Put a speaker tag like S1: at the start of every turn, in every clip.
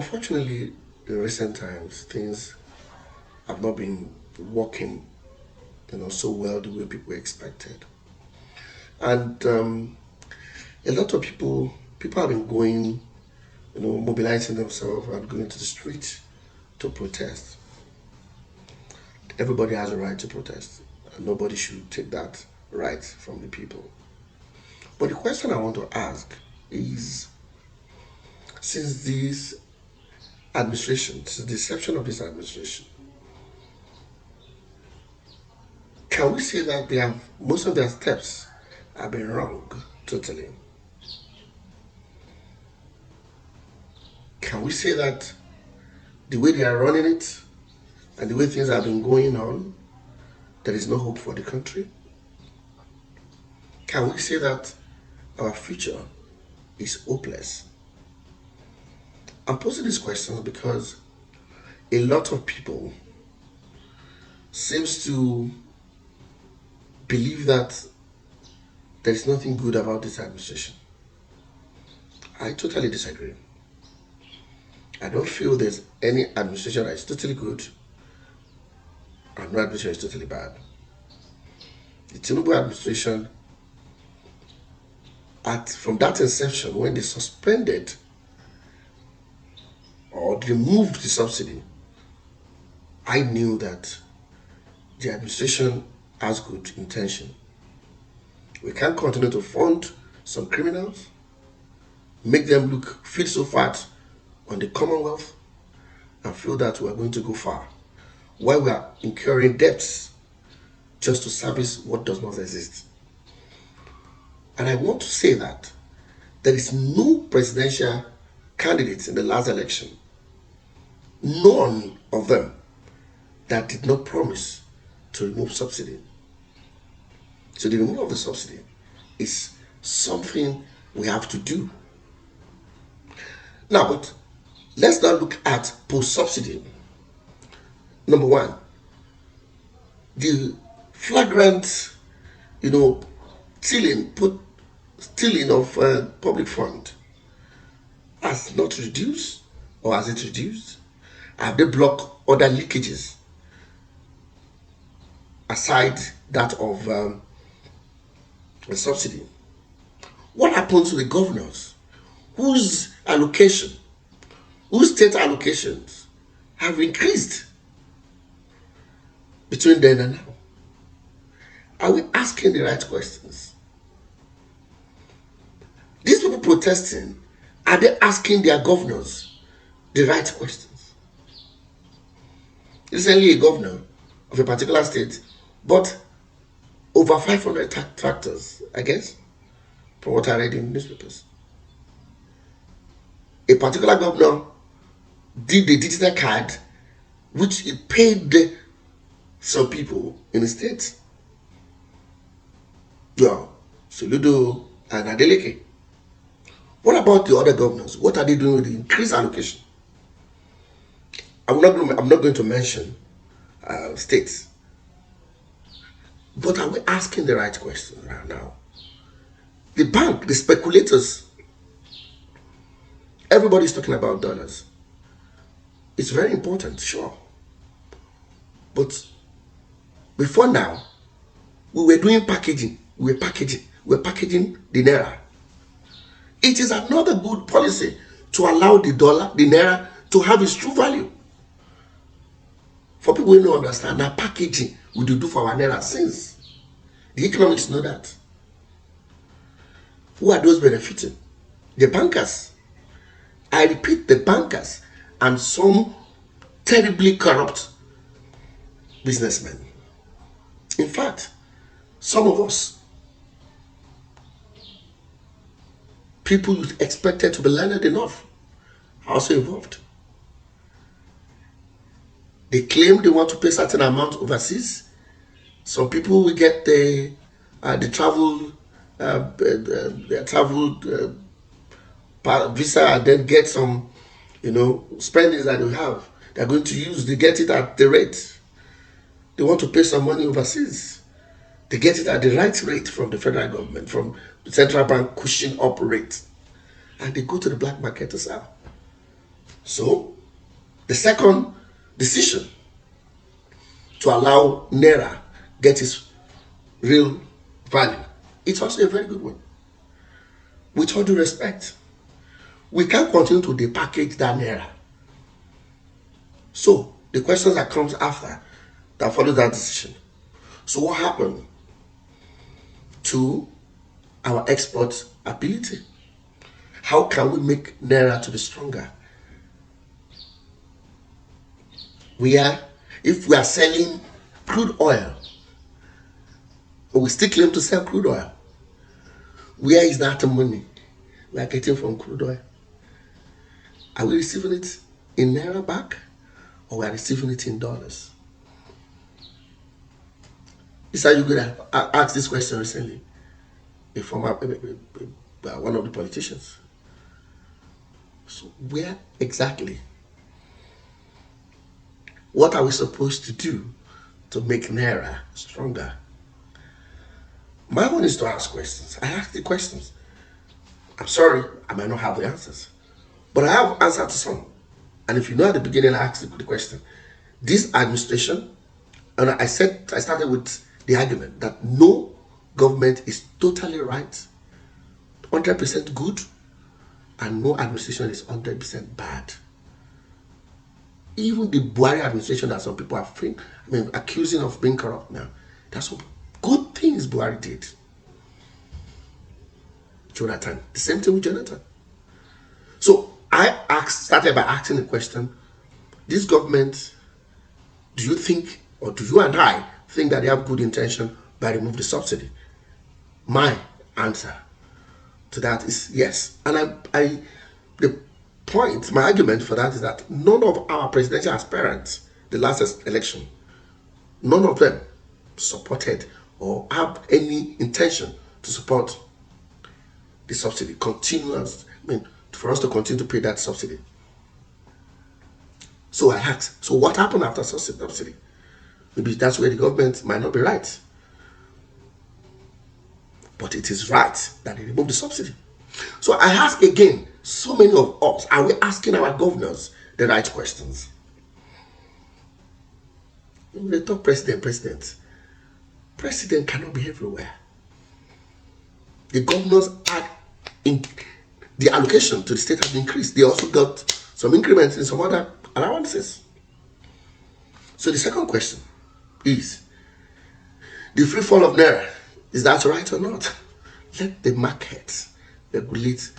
S1: Unfortunately, in recent times, things have not been working, so well the way people expected. And a lot of people have been going, mobilizing themselves and going to the street to protest. Everybody has a right to protest, and nobody should take that right from the people. But the question I want to ask is, since this since the inception of this administration, can we say that most of their steps have been wrong totally? Can we say that the way they are running it and the way things have been going on, there is no hope for the country? Can we say that our future is hopeless? I'm posing these questions because a lot of people seems to believe that there is nothing good about this administration. I totally disagree. I don't feel there's any administration that is totally good and no administration is totally bad. The Tinubu administration, from that inception, when they suspended or removed the subsidy, I knew that the administration has good intention. We can't continue to fund some criminals, make them feel so fat on the Commonwealth, and feel that we are going to go far, while we are incurring debts just to service what does not exist. And I want to say that there is no presidential candidates in the last election, none of them, that did not promise to remove subsidy. So the removal of the subsidy is something we have to do. Now, but let's now look at post-subsidy. Number one, the flagrant, stealing of public fund has not reduced, or has it reduced? Have they blocked other leakages aside that of the subsidy? What happens to the governors whose state allocations have increased between then and now? Are we asking the right questions? These people protesting, are they asking their governors the right questions? Recently, a governor of a particular state bought over 500 tractors, I guess, from what I read in newspapers. A particular governor did the digital card, which it paid some people in the state. Yeah, Soludo and Adeleke. What about the other governors? What are they doing with the increased allocation? I'm not going to mention states, but are we asking the right questions right now? The bank, the speculators, everybody's talking about dollars. It's very important, sure. But before now, we were doing packaging. We were packaging the naira. It is another good policy to allow the naira, to have its true value. For people who don't understand, now packaging we do for our naira since. The economics know that. Who are those benefiting? The bankers. I repeat, the bankers and some terribly corrupt businessmen. In fact, some of us, people expected to be learned enough, are also involved. They claim they want to pay certain amount overseas. Some people will get the travel visa and then get some, spendings that they have. They're going to use. They get it at the rate. They want to pay some money overseas. They get it at the right rate from the federal government, from the central bank, cushion up rate, and they go to the black market to sell. So the second decision to allow Naira get its real value, it's also a very good one. With all due respect, we can't continue to depackage that Naira. So the questions that comes after that follow that decision. So what happened to our export ability? How can we make Naira to be stronger? If we are selling crude oil, or we still claim to sell crude oil, where is that money we are getting from crude oil? Are we receiving it in Naira back, or we are receiving it in dollars? This is how you could have asked this question recently. One of the politicians. So where exactly? What are we supposed to do to make Naira stronger? My one is to ask questions. I ask the questions. I'm sorry, I might not have the answers, but I have answers to some. And if you know at the beginning, I asked the question. This administration, and I started with the argument that no government is totally right, 100% good, and no administration is 100% bad. Even the Buhari administration that some people are accusing of being corrupt now, that's some good things Buhari did. Jonathan, the same thing with Jonathan. So I started by asking the question, this government, do you think, or do you and I think that they have good intention by removing the subsidy? My answer to that is yes. And my argument for that is that none of our presidential aspirants, the last election, none of them supported or have any intention to support the subsidy. For us to continue to pay that subsidy. So I asked, so what happened after subsidy? Maybe that's where the government might not be right. But it is right that they remove the subsidy. So I ask again, so many of us, are we asking our governors the right questions? When they talk president cannot be everywhere. The governors the allocation to the state has increased. They also got some increments in some other allowances. So the second question is, the free fall of Naira, is that right or not? Let the market regulate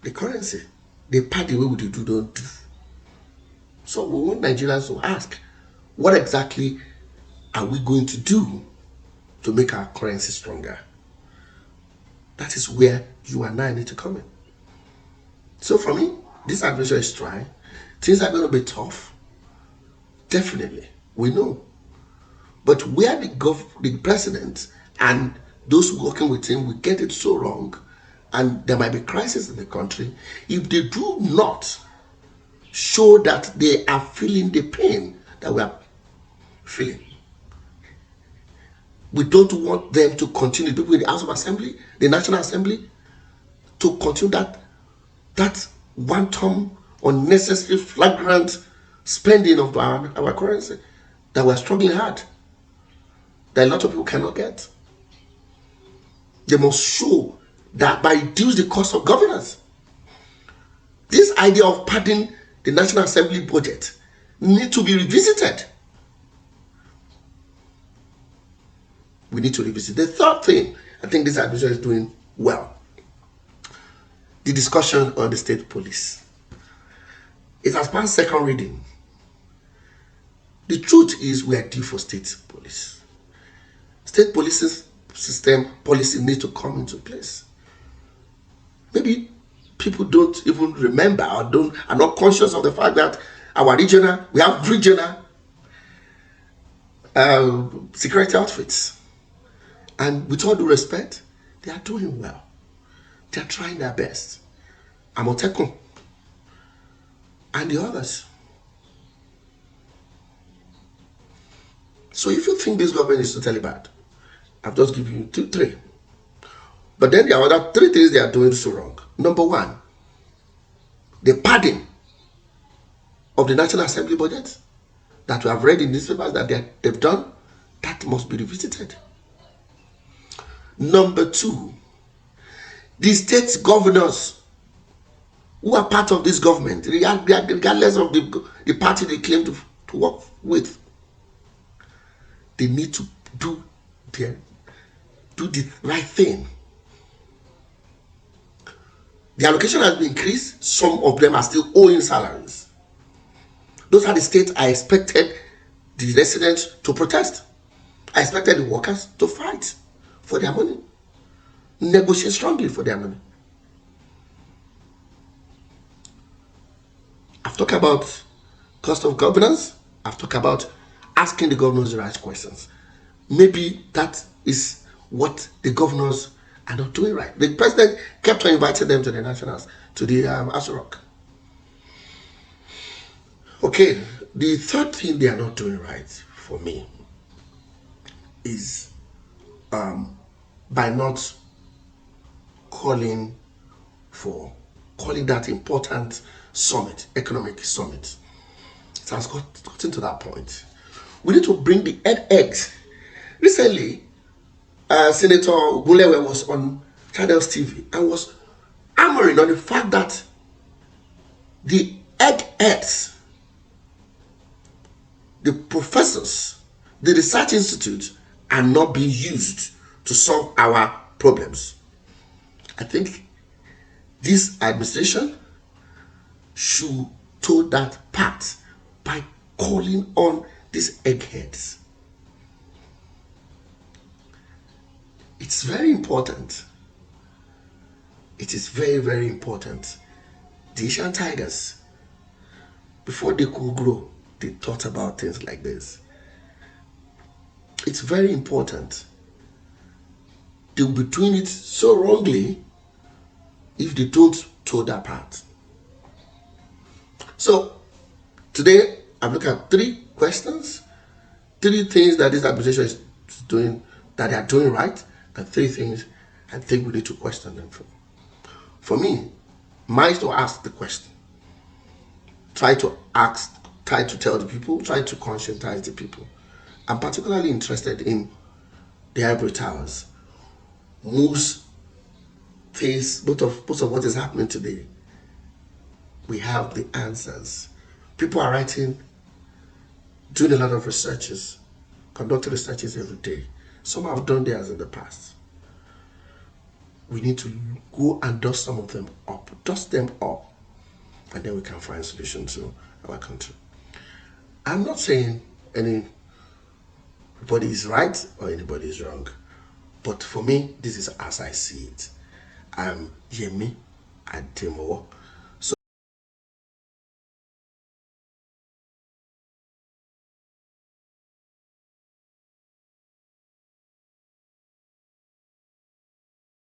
S1: the currency. The part the way we don't do. So we want Nigerians to ask, what exactly are we going to do to make our currency stronger? That is where you and I need to come in. So for me, this administration is trying. Things are going to be tough. Definitely. We know. But where the president and those working with him will get it so wrong, and there might be crisis in the country, if they do not show that they are feeling the pain that we are feeling. We don't want them to continue, people in the House of Assembly, the National Assembly, to continue that one-time, unnecessary, flagrant spending of our currency that we're struggling hard, that a lot of people cannot get. They must show that by reduce the cost of governance. This idea of padding the National Assembly budget need to be revisited. We need to revisit. The third thing I think this administration is doing well, the discussion on the state police. It has passed second reading. The truth is we are due for state police. State police system policy needs to come into place. Maybe people don't even remember or are not conscious of the fact that we have regional security outfits. And with all due respect, they are doing well. They are trying their best. Amotekun and the others. So if you think this government is totally bad, I've just given you three. But then there are other three things they are doing so wrong. Number one, the padding of the National Assembly budget that we have read in newspapers that they've done, that must be revisited. Number two, the state governors who are part of this government, regardless of the party they claim to work with, they need to do the right thing. The allocation has been increased. Some of them are still owing salaries. Those are the states I expected the residents to protest. I expected the workers to fight for their money, negotiate strongly for their money. I've talked about cost of governance. I've talked about asking the governors the right questions. Maybe that is what the governors are not doing right. The president kept on inviting them to the nationals, to the Aso Rock. Okay, the third thing they are not doing right for me is by not calling that important summit, economic summit. It has gotten to that point. We need to bring the eggs. Recently, Senator Gulewe was on Channels TV and was hammering on the fact that the eggheads, the professors, the research institutes are not being used to solve our problems. I think this administration should toe that path by calling on these eggheads. It's very important. It is very, very important. The Asian tigers, before they could grow, they thought about things like this. It's very important. They'll be doing it so wrongly if they don't toe that path. So today I've looked at 3 questions, 3 things that this administration is doing that they are doing right, and 3 things I think we need to question them for. For me, mine is to ask the question. Try to tell the people, try to conscientize the people. I'm particularly interested in the ivory towers. Most things, most of what is happening today, we have the answers. People are writing, doing a lot of researches, conducting researches every day. Some have done theirs in the past. We need to go and dust some of them up, and then we can find solutions to our country. I'm not saying anybody is right or anybody is wrong, but for me, this is as I see it. I'm Yemi Ademo,